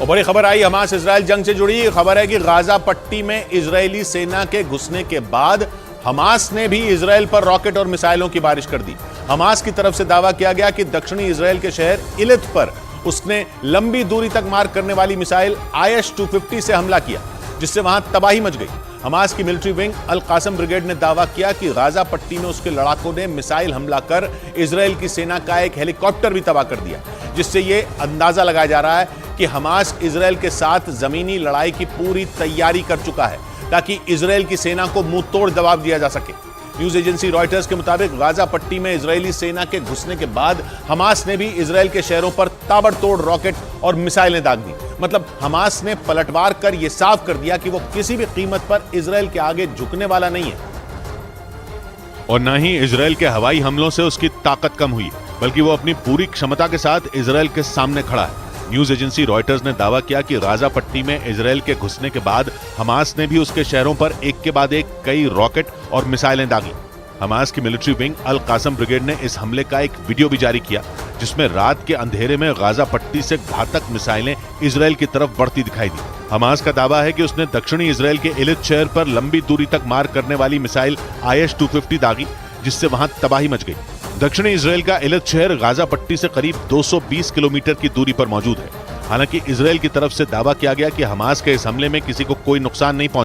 और बड़ी खबर आई हमास इजराइल जंग से जुड़ी खबर है कि गाजा पट्टी में इजरायली सेना के घुसने के बाद हमास ने भी इजराइल पर रॉकेट और मिसाइलों की बारिश कर दी। हमास की तरफ से दावा किया गया कि दक्षिणी इजराइल के शहर इलित पर उसने लंबी दूरी तक मार करने वाली मिसाइल IS-250 से हमला किया, जिससे वहां तबाही मच गई। हमास की मिलिट्री विंग अल कासम ब्रिगेड ने दावा किया कि गाजा पट्टी में उसके लड़ाकों ने मिसाइल हमला कर इजराइल की सेना का एक हेलीकॉप्टर भी तबाह कर दिया, जिससे यह अंदाजा लगाया जा रहा है कि हमास इजराइल के साथ जमीनी लड़ाई की पूरी तैयारी कर चुका है ताकि इजराइल की सेना को मुंह तोड़ जवाब दिया जा सके। न्यूज एजेंसी रॉयटर्स के मुताबिक गाजा पट्टी में इजरायली सेना के घुसने के बाद हमास ने भी इजराइल के शहरों पर ताबड़तोड़ रॉकेट और मिसाइलें दाग दी। मतलब हमास ने पलटवार कर यह साफ कर दिया कि वो किसी भी कीमत पर इजराइल के आगे झुकने वाला नहीं है। और न ही इजराइल के हवाई हमलों से उसकी ताकत कम हुई, बल्कि वो अपनी पूरी क्षमता के साथ इजराइल के सामने खड़ा है। न्यूज एजेंसी रॉयटर्स ने दावा किया कि गाजा पट्टी में इजराइल के घुसने के बाद हमास ने भी उसके शहरों पर एक के बाद एक कई रॉकेट और मिसाइलें दागी। हमास की मिलिट्री विंग अल कासम ब्रिगेड ने इस हमले का एक वीडियो भी जारी किया, जिसमें रात के अंधेरे में गाजा पट्टी से घातक मिसाइलें इजराइल की तरफ बढ़ती दिखाई दी। हमास का दावा है कि उसने दक्षिणी इजराइल के इलित शहर पर लंबी दूरी तक मार करने वाली मिसाइल IS-250 दागी, जिससे वहां तबाही मच गई। दक्षिणी इजराइल का इलित शहर गाजा पट्टी से करीब 220 किलोमीटर की दूरी पर मौजूद है। हालांकि इजराइल की तरफ से दावा किया गया कि हमास के इस हमले में किसी को कोई नुकसान नहीं पहुंचा।